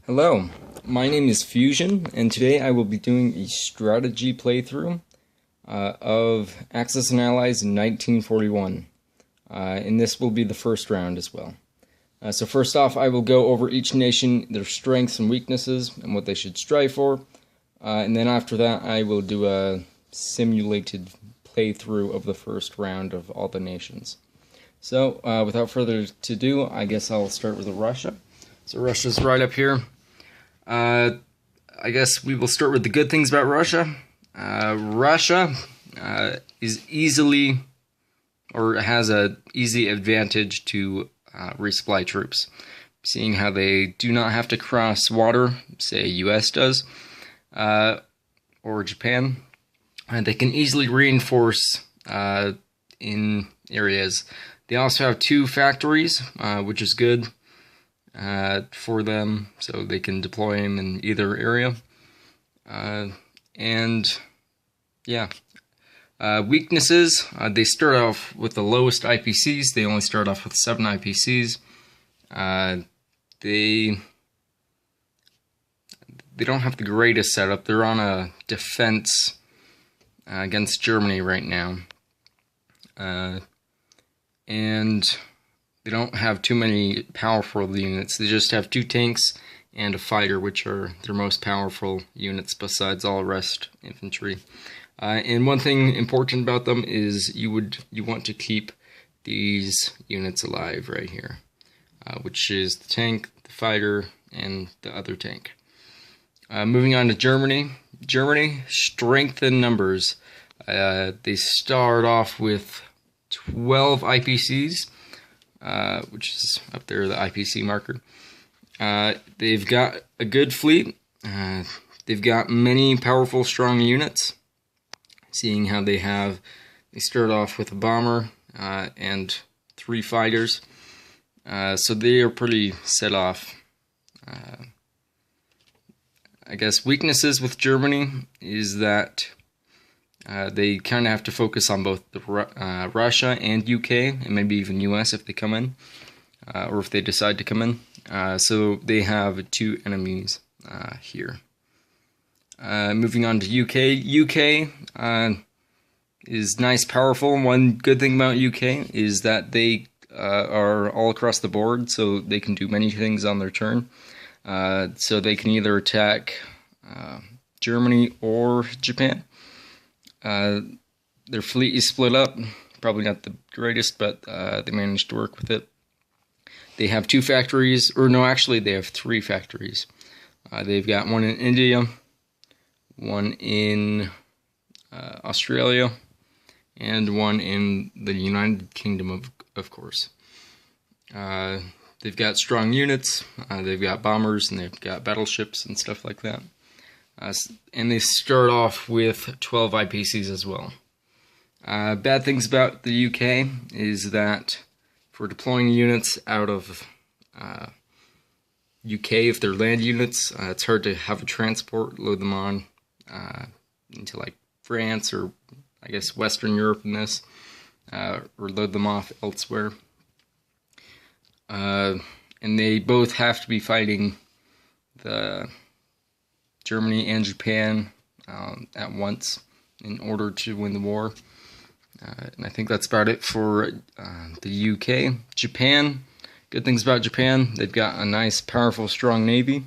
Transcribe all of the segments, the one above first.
Hello, my name is Fusion, and today I will be doing a strategy playthrough of Axis and Allies in 1941, and this will be the first round as well. So first off, I will go over each nation, their strengths and weaknesses, and what they should strive for, and then after that I will do a simulated playthrough of the first round of all the nations. So without further ado, I guess I'll start with Russia. So Russia's right up here. I guess we will start with the good things about Russia. Russia is easily, or has an easy advantage to resupply troops, seeing how they do not have to cross water, say US does, or Japan. They can easily reinforce in areas. They also have 2 factories, which is good for them, so they can deploy them in either area. Weaknesses, they start off with the lowest IPCs. They only start off with 7 IPCs. They don't have the greatest setup. They're on a defense against Germany right now. And they don't have too many powerful units. They just have 2 tanks and a fighter, which are their most powerful units besides all the rest infantry. And one thing important about them is you want to keep these units alive right here, which is the tank, the fighter, and the other tank. Moving on to Germany. Germany, strength in numbers. They start off with 12 IPCs. Which is up there, the IPC marker. They've got a good fleet. They've got many powerful, strong units. Seeing how they start off with a bomber and 3 fighters. So they are pretty set off. I guess weaknesses with Germany is that they kind of have to focus on both Russia and UK, and maybe even US if they come in, or if they decide to come in. So they have 2 enemies here. Moving on to UK. UK is nice, powerful. One good thing about UK is that they are all across the board, so they can do many things on their turn. So they can either attack Germany or Japan. Their fleet is split up, probably not the greatest, but they managed to work with it. They have 2 factories, or no, actually they have 3 factories. They've got one in India, one in Australia, and one in the United Kingdom, of course. They've got strong units, they've got bombers, and they've got battleships and stuff like that. And they start off with 12 IPCs as well. Bad things about the UK is that for deploying units out of UK, if they're land units, it's hard to have a transport, load them on into like France or I guess Western Europe in this, or load them off elsewhere. And they both have to be fighting the Germany and Japan at once in order to win the war. And I think that's about it for the UK. Japan, good things about Japan, they've got a nice, powerful, strong navy.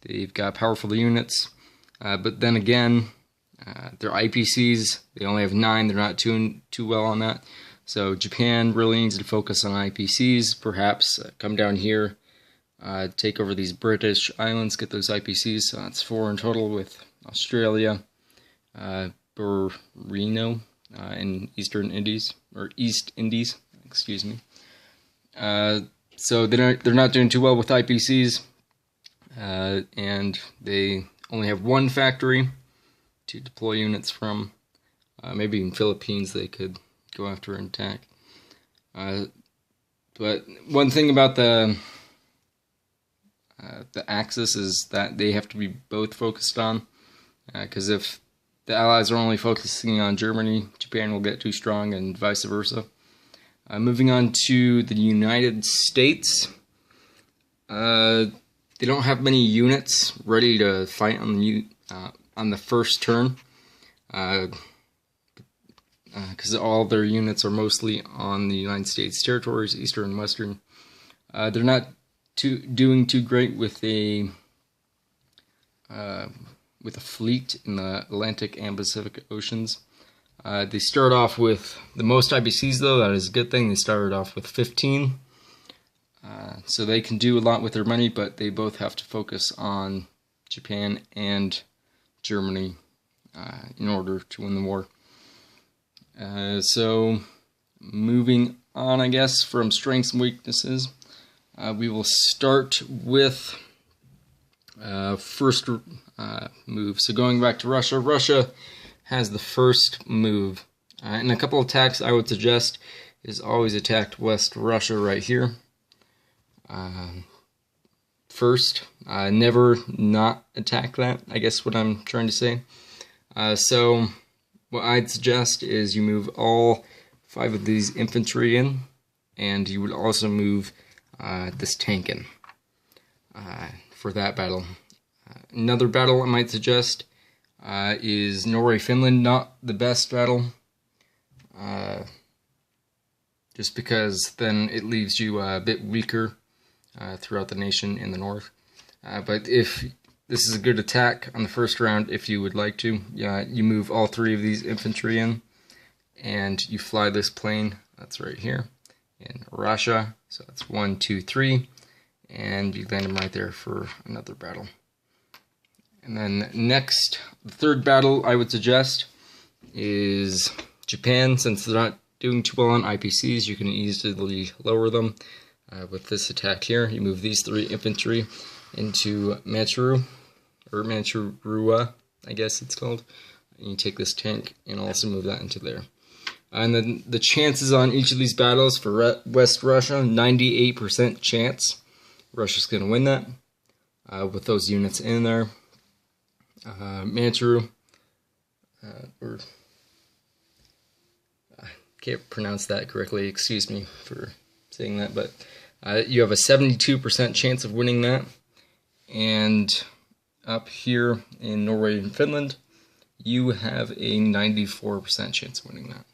They've got powerful units. But then again, their IPCs, they only have 9, they're not too well on that. So Japan really needs to focus on IPCs, perhaps come down here, take over these British islands, get those IPCs, so that's 4 in total with Australia, Borneo, in Eastern Indies, or East Indies, excuse me. So they're not doing too well with IPCs, and they only have 1 factory to deploy units from. Maybe in Philippines they could go after and attack. But one thing about the Axis is that they have to be both focused on, because if the Allies are only focusing on Germany, Japan will get too strong, and vice versa. Moving on to the United States. They don't have many units ready to fight on the first turn, because all their units are mostly on the United States territories, eastern and western. They're not doing too great with a fleet in the Atlantic and Pacific Oceans. They start off with the most IPCs, though. That is a good thing. They started off with 15. So they can do a lot with their money, but they both have to focus on Japan and Germany in order to win the war. So moving on, I guess, from strengths and weaknesses, we will start with first move. So going back to Russia, Russia has the first move. And a couple of attacks I would suggest is always attack West Russia right here. First, never not attack that, I guess what I'm trying to say. So what I'd suggest is you move all 5 of these infantry in, and you would also move this tank in for that battle. Another battle I might suggest is Norway, Finland. Not the best battle, just because then it leaves you a bit weaker throughout the nation in the north. But if this is a good attack on the first round, if you would like to, you move all 3 of these infantry in, and you fly this plane. That's right here in Russia. So that's 1, 2, 3, and you land them right there for another battle. And then next, the third battle I would suggest is Japan. Since they're not doing too well on IPCs, you can easily lower them. With this attack here, you move these 3 infantry into Manchura, or Manchura, I guess it's called. And you take this tank and also move that into there. And then the chances on each of these battles for West Russia, 98% chance Russia's going to win that with those units in there. Manchura, or I can't pronounce that correctly, excuse me for saying that, but you have a 72% chance of winning that. And up here in Norway and Finland, you have a 94% chance of winning that.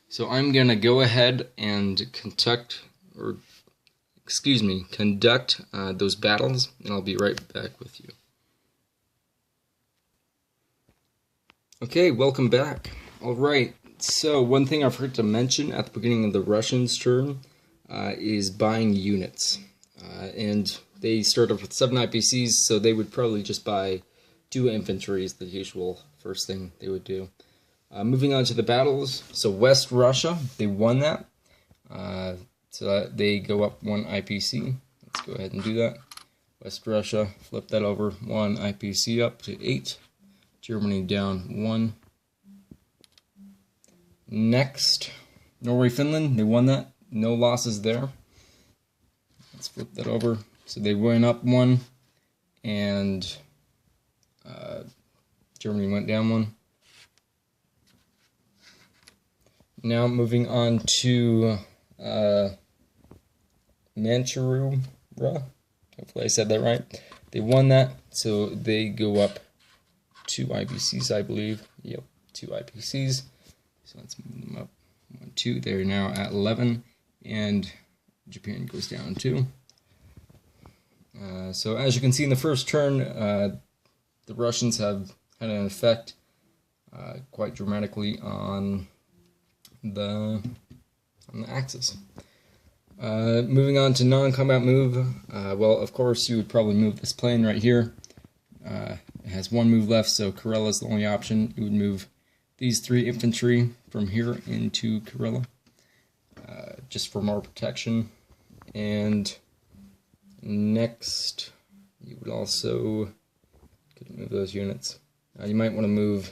So I'm going to go ahead and conduct those battles, and I'll be right back with you. Okay, welcome back. Alright, so one thing I forgot to mention at the beginning of the Russians' turn is buying units. And they start off with 7 IPCs, so they would probably just buy 2 infantry is the usual first thing they would do. Moving on to the battles, so West Russia, they won that. So they go up 1 IPC. Let's go ahead and do that. West Russia, flip that over 1 IPC up to 8. Germany down 1. Next, Norway, Finland, they won that. No losses there. Let's flip that over. So they went up 1, and Germany went down 1. Now moving on to Manchura. Hopefully I said that right. They won that, so they go up 2 IPCs, I believe. Yep, 2 IPCs. So let's move them up 1, 2. They're now at 11, and Japan goes down 2. So as you can see in the first turn, the Russians have had an effect quite dramatically on the Axis. Moving on to non-combat move, well, of course, you would probably move this plane right here. It has 1 move left, so Karela is the only option. You would move these 3 infantry from here into Karela, just for more protection. And next, you would also move those units. You might want to move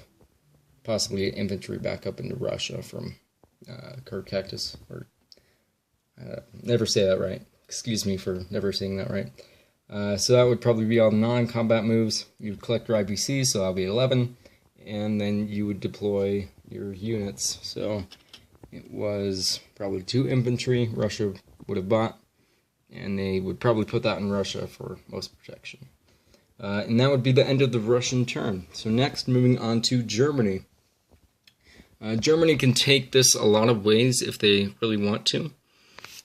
possibly infantry back up into Russia from Cactus, or never say that right. Excuse me for never saying that right. So that would probably be all the non-combat moves. You would collect your IPCs, so that'll be 11, and then you would deploy your units. So it was probably 2 infantry Russia would have bought, and they would probably put that in Russia for most protection. And that would be the end of the Russian turn. So next, moving on to Germany. Germany can take this a lot of ways if they really want to.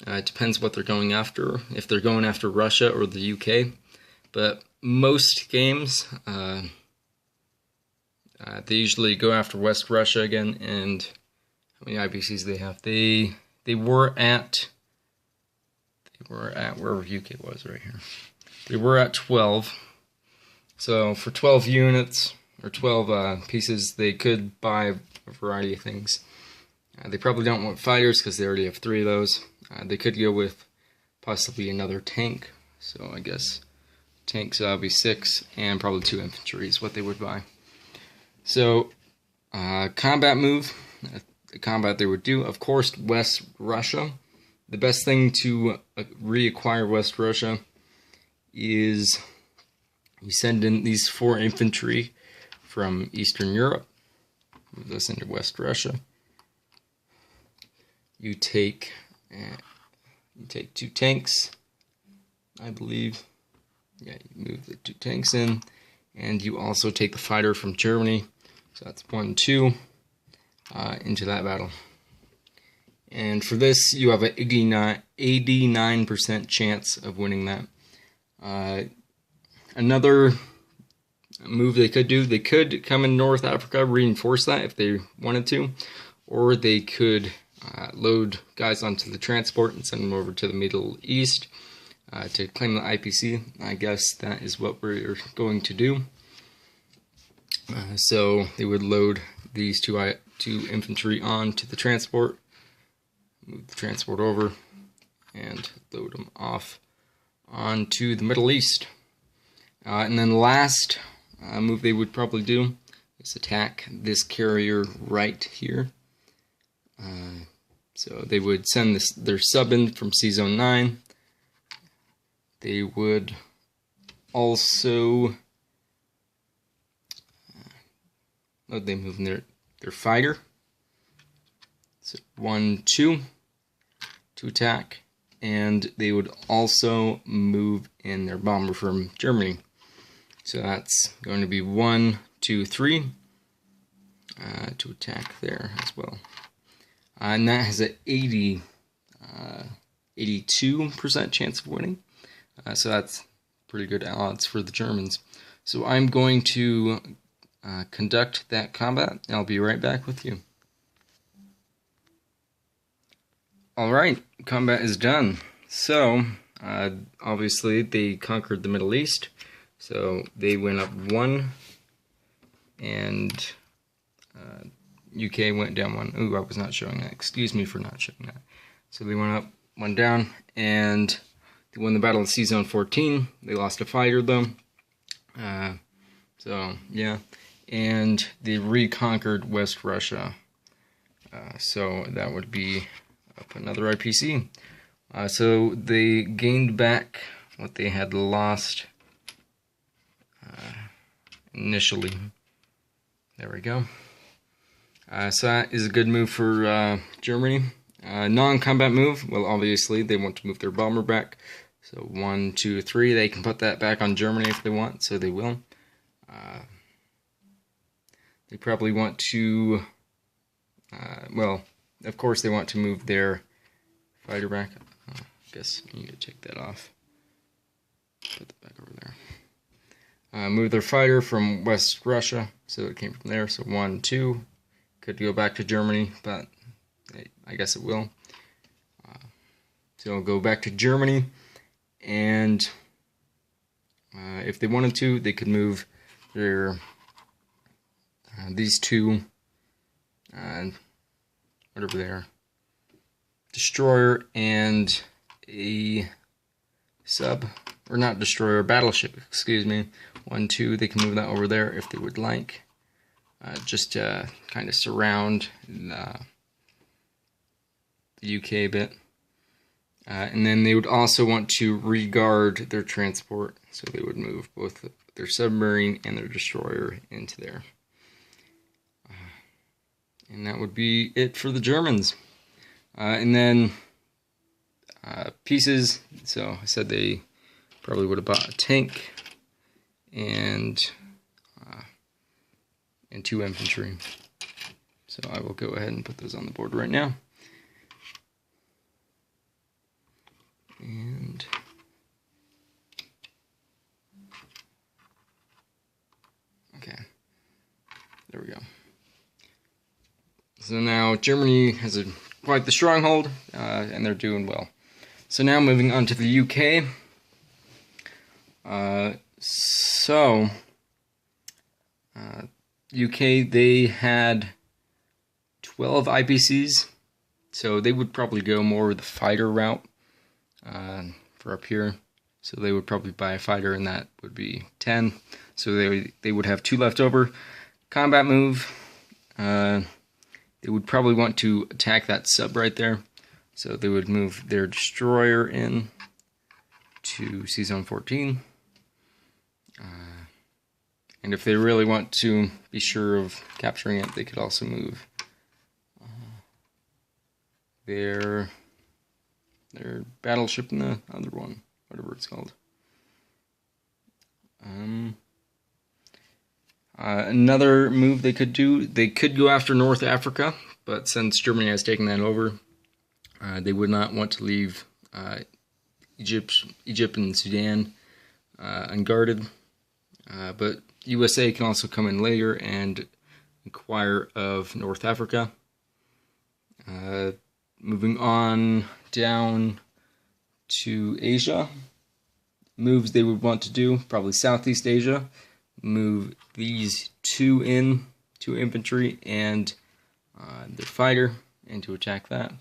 It depends what they're going after, if they're going after Russia or the UK. But most games, they usually go after West Russia again. And how many IPCs they have? They were at wherever UK was right here. They were at 12. So for 12 units or 12 pieces, they could buy a variety of things. They probably don't want fighters because they already have 3 of those. They could go with possibly another tank. So I guess tanks would be 6 and probably 2 infantry is what they would buy. So combat move, the combat they would do, of course, West Russia. The best thing to reacquire West Russia is you send in these 4 infantry from Eastern Europe. Move this into West Russia. You take 2 tanks, I believe. Yeah, you move the 2 tanks in, and you also take the fighter from Germany. So that's 1, 2 into that battle. And for this, you have an 89% chance of winning that. Another move they could do, they could come in North Africa, reinforce that if they wanted to, or they could load guys onto the transport and send them over to the Middle East to claim the IPC. I guess that is what we're going to do. So they would load these 2 infantry onto the transport, move the transport over, and load them off onto the Middle East. And then the last move they would probably do is attack this carrier right here. So they would send their sub in from C-Zone 9. They would also they move in their fighter. So 1, 2 to attack, and they would also move in their bomber from Germany. So that's going to be 1, 2, 3 to attack there as well. And that has an 82% chance of winning. So that's pretty good odds for the Germans. So I'm going to conduct that combat, and I'll be right back with you. Alright, combat is done. So, obviously they conquered the Middle East. So they went up 1, and UK went down 1. Ooh, I was not showing that. Excuse me for not showing that. So they went up 1 down, and they won the battle of C-Zone 14. They lost a fighter though. So yeah, and they reconquered West Russia. So that would be up another IPC. So they gained back what they had lost initially. There we go. So that is a good move for Germany. Non-combat move, well, obviously they want to move their bomber back. So 1, 2, 3, they can put that back on Germany if they want, so they will. They probably want to, well, of course they want to move their fighter back. I guess you need to take that off. Put that back over there. Move their fighter from West Russia, so it came from there. So 1, 2, could go back to Germany, but I guess it will. So it'll go back to Germany, and if they wanted to, they could move their these 2 whatever they are, destroyer and a sub, or not destroyer, battleship, excuse me. 1, 2, they can move that over there if they would like. Just kind of surround the UK a bit. And then they would also want to regard their transport, so they would move both their submarine and their destroyer into there. And that would be it for the Germans. And then pieces. So I said they probably would have bought a tank and 2 infantry. So I will go ahead and put those on the board right now. And okay, there we go. So now Germany has quite the stronghold, and they're doing well. So now moving on to the UK. UK, they had 12 IPCs, so they would probably go more the fighter route for up here. So they would probably buy a fighter, and that would be 10. So they would have 2 left over. Combat move. They would probably want to attack that sub right there. So they would move their destroyer in to Sea Zone 14. And if they really want to be sure of capturing it, they could also move their battleship in the other one, whatever it's called. Another move they could do, they could go after North Africa, but since Germany has taken that over, they would not want to leave Egypt and Sudan unguarded. But USA can also come in later and inquire of North Africa. Moving on down to Asia, moves they would want to do, probably Southeast Asia. Move these 2 infantry and their fighter in to attack that.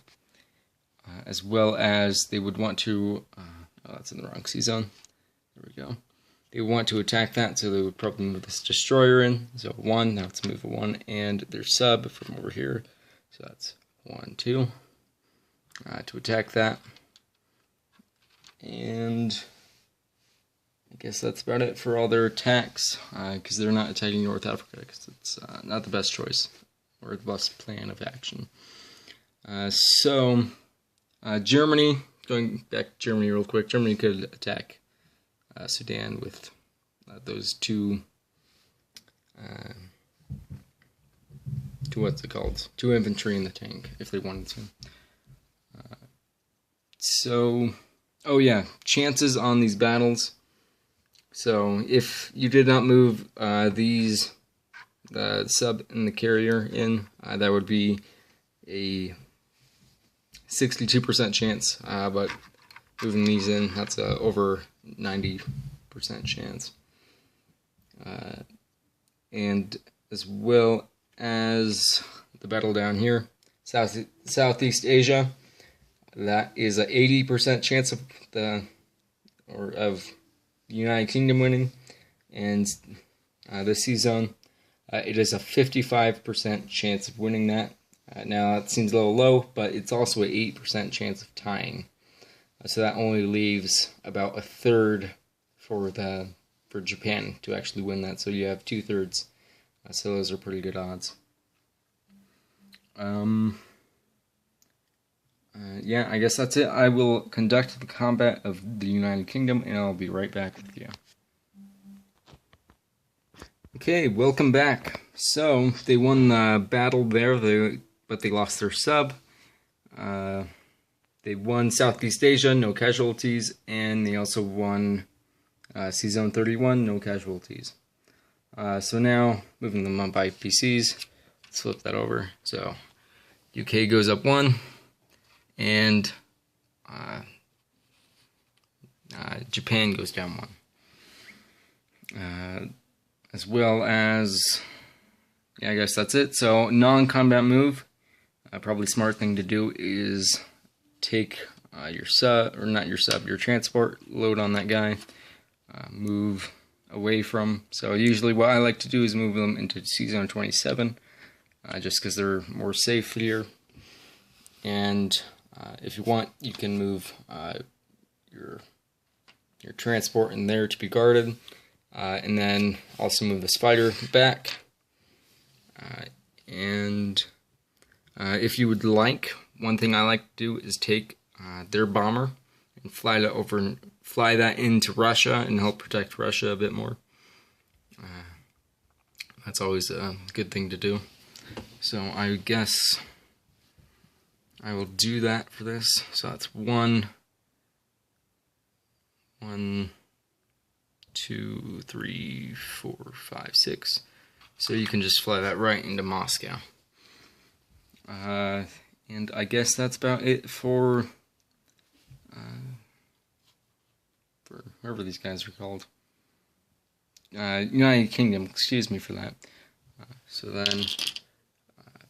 As well as they would want to, oh, that's in the wrong sea zone. There we go. They want to attack that, so they would probably move this destroyer in. So 1, now let's move a 1, and their sub from over here. So that's 1, 2, to attack that. And I guess that's about it for all their attacks, because they're not attacking North Africa, because it's not the best choice, or the best plan of action. Germany, going back to Germany real quick, Germany could attack Sudan with those 2, what's it called? 2 infantry in the tank, if they wanted to. Oh yeah, chances on these battles. So if you did not move the sub and the carrier in, that would be a 62% chance, but moving these in, that's over 90% chance. And as well as the battle down here, Southeast Asia, that is a 80% chance of the United Kingdom winning, and the sea zone, it is a 55% chance of winning that. Now that seems a little low, but it's also an 8% chance of tying. So that only leaves about 1/3 for Japan to actually win that. So you have 2/3. So those are pretty good odds. Yeah, I guess that's it. I will conduct the combat of the United Kingdom, and I'll be right back with you. Okay, welcome back. So, they won the battle there, but they lost their sub. They won Southeast Asia, no casualties, and they also won Sea Zone 31, no casualties. So now, moving them up by IPCs, let's flip that over. So, UK goes up 1, and Japan goes down 1. As well as, yeah, I guess that's it. So, non-combat move, probably smart thing to do is take your sub, or not your sub, your transport, load on that guy, move away from. So usually what I like to do is move them into Sea Zone 27, just because they're more safe here. And if you want, you can move your transport in there to be guarded, and then also move the spider back. And if you would like, one thing I like to do is take their bomber and fly that into Russia and help protect Russia a bit more. That's always a good thing to do. So I guess I will do that for this. So that's 1, 2, 3, 4, 5, 6. So you can just fly that right into Moscow. And I guess that's about it for whoever these guys are called. United Kingdom, excuse me for that. So then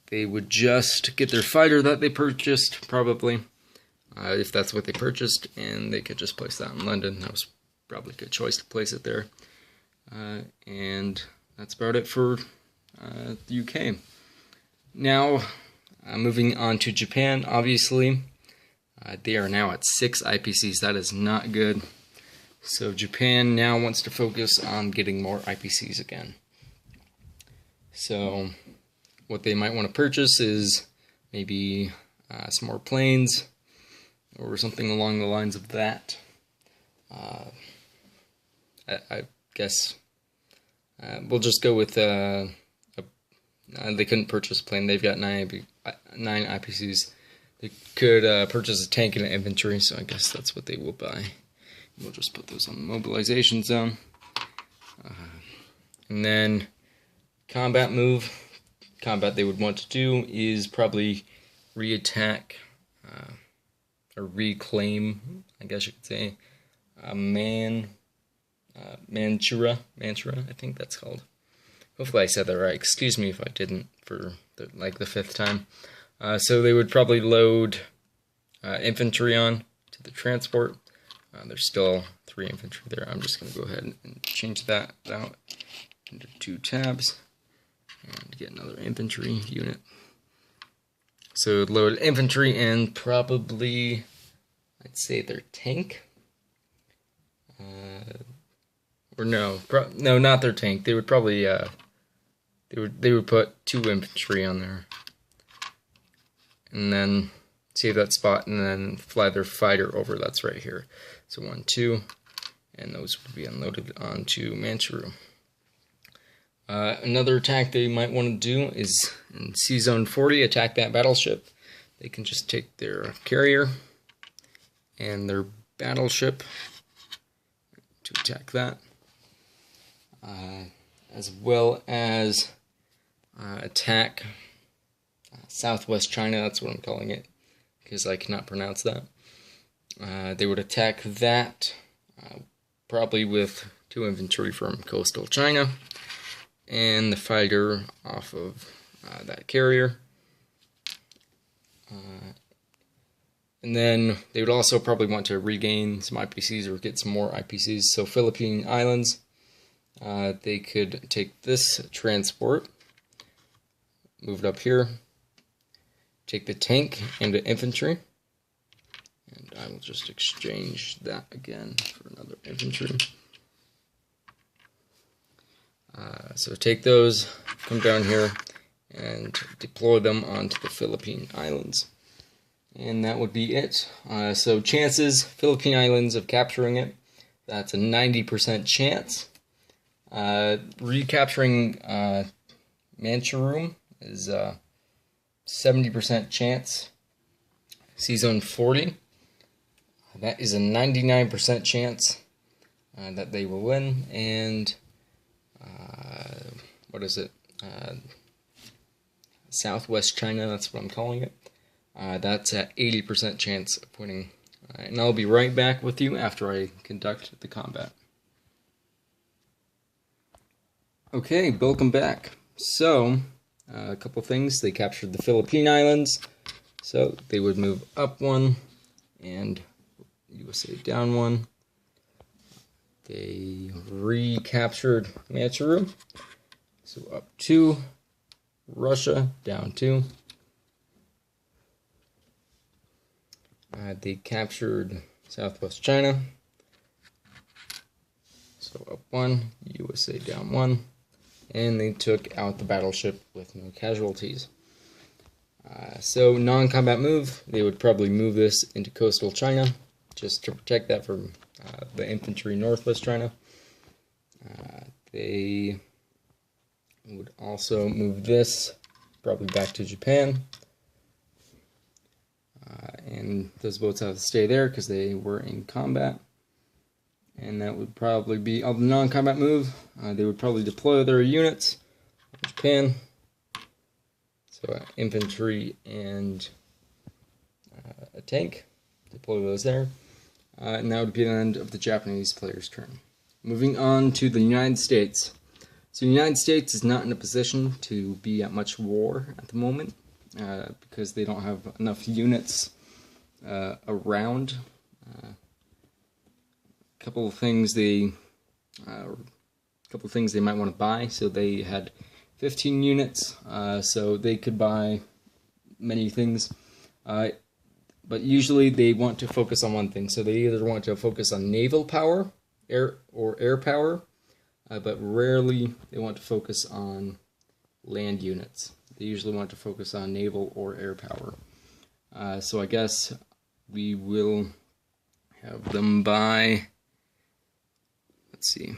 they would just get their fighter that they purchased, probably, if that's what they purchased, and they could just place that in London. That was probably a good choice to place it there. And that's about it for the UK. Now, moving on to Japan, obviously, they are now at 6 IPCs. That is not good. So Japan now wants to focus on getting more IPCs again. So what they might want to purchase is maybe some more planes or something along the lines of that. I guess we'll just go with they couldn't purchase a plane. They've got 9 IPCs. They could purchase a tank and an infantry, so I guess that's what they will buy. We'll just put those on the mobilization zone. And then combat they would want to do is probably re-attack or reclaim, I guess you could say, Manchura, I think that's called. Hopefully I said that right. Excuse me if I didn't for the 5th time. So they would probably load infantry on to the transport. There's still 3 infantry there. I'm just going to go ahead and change that out into 2 tabs and get another infantry unit. So load infantry and probably, I'd say their tank. Or no, not their tank. They would probably they would put 2 infantry on there, and then save that spot, and then fly their fighter over. That's right here. So 1, 2, and those would be unloaded onto Manchura. Another attack they might want to do is in Sea Zone 40, attack that battleship. They can just take their carrier and their battleship to attack that, as well as attack Southwest China. That's what I'm calling it, because I cannot pronounce that. They would attack that, probably with 2 infantry from coastal China, and the fighter off of that carrier. And then they would also probably want to regain some IPCs or get some more IPCs. So Philippine Islands, they could take this transport, move it up here, take the tank and the infantry, and I will just exchange that again for another infantry. So take those, come down here, and deploy them onto the Philippine Islands. And that would be it. So chances, Philippine Islands, of capturing it, that's a 90% chance. Recapturing Manchura is 70% chance. Sea Zone 40, that is a 99% chance that they will win. And what is it? Southwest China, that's what I'm calling it. That's at 80% chance of winning. And I'll be right back with you after I conduct the combat. Okay, welcome back. So, a couple things. They captured the Philippine Islands. So, they would move up 1 and USA down 1. They recaptured Manchura. So, up 2. Russia, down 2. They captured Southwest China. So up 1, USA down 1. And they took out the battleship with no casualties. So non-combat move, they would probably move this into coastal China, just to protect that from the infantry northwest China. They would also move this probably back to Japan. And those boats have to stay there because they were in combat. And that would probably be all the non-combat move. They would probably deploy their units in Japan. So infantry and a tank, deploy those there. And that would be the end of the Japanese player's turn. Moving on to the United States. So the United States is not in a position to be at much war at the moment because they don't have enough units around. A couple of things they might want to buy. So they had 15 units, so they could buy many things. But usually they want to focus on one thing. So they either want to focus on naval power, air power, but rarely they want to focus on land units. They usually want to focus on naval or air power. So I guess we will have them buy, let's see,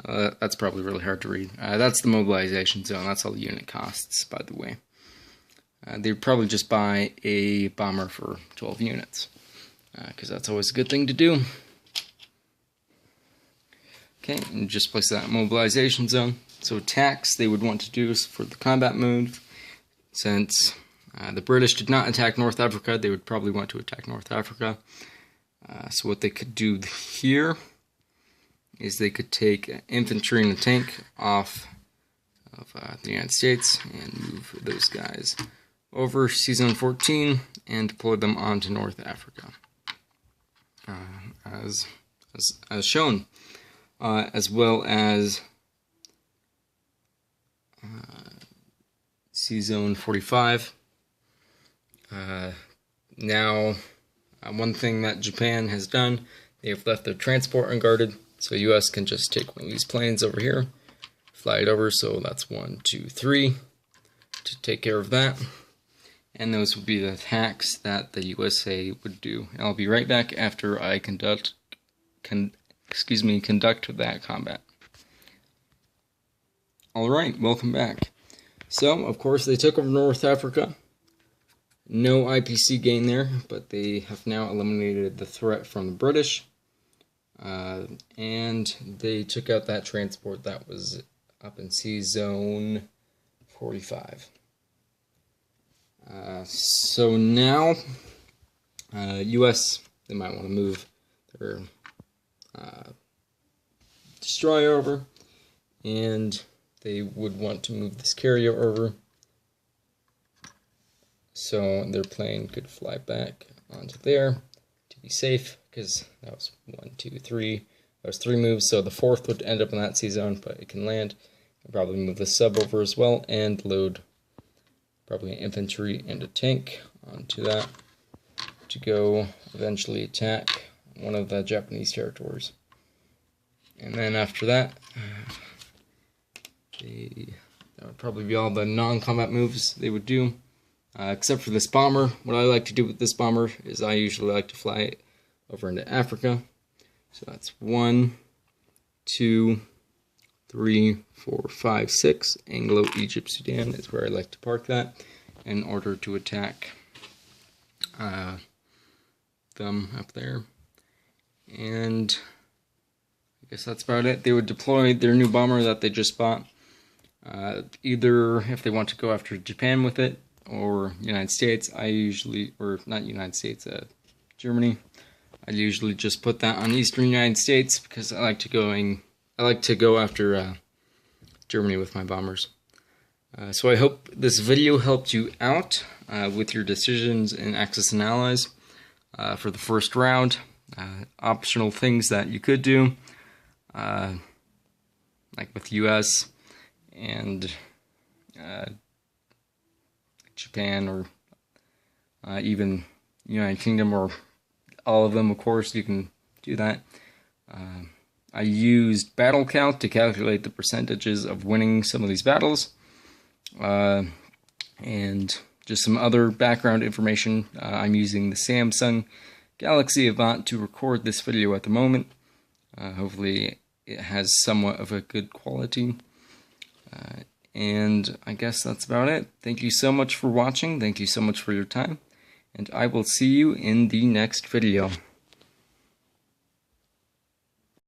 that's probably really hard to read. That's the mobilization zone, that's all the unit costs, by the way. They'd probably just buy a bomber for 12 units, because that's always a good thing to do. Okay, and just place that mobilization zone. So attacks they would want to do for the combat move, since the British did not attack North Africa, they would probably want to attack North Africa. So what they could do here is they could take infantry and a tank off of the United States and move those guys over Season 14 and deploy them onto North Africa, as shown, as well as Season 45. Now, one thing that Japan has done, they have left their transport unguarded, so US can just take one of these planes over here, fly it over, so that's 1, 2, 3 to take care of that. And those would be the attacks that the USA would do. And I'll be right back after I conduct that combat. Alright, welcome back. So, of course, they took over North Africa. No IPC gain there, but they have now eliminated the threat from the British. And they took out that transport that was up in Sea Zone 45. So now, US, they might want to move their destroyer over, and they would want to move this carrier over, so their plane could fly back onto there to be safe, because that was 1, 2, 3. That was 3 moves, so the 4th would end up in that sea zone, but it can land. I'll probably move the sub over as well and load probably an infantry and a tank onto that to go eventually attack one of the Japanese territories. And then after that, that would probably be all the non-combat moves they would do. Except for this bomber. What I like to do with this bomber is I usually like to fly it over into Africa. So that's 1, 2, 3, 4, 5, 6. Anglo-Egypt, Sudan is where I like to park that in order to attack them up there. And I guess that's about it. They would deploy their new bomber that they just bought. Either if they want to go after Japan with it, or United States, Germany. I usually just put that on Eastern United States because I like to go after Germany with my bombers. So I hope this video helped you out with your decisions in Axis and Allies for the first round. Optional things that you could do, like with US and Japan, or even United Kingdom, or all of them, of course, you can do that. I used BattleCalc to calculate the percentages of winning some of these battles, and just some other background information. I'm using the Samsung Galaxy Avant to record this video at the moment. Hopefully it has somewhat of a good quality. And I guess that's about it. Thank you so much for watching. Thank you so much for your time. And I will see you in the next video.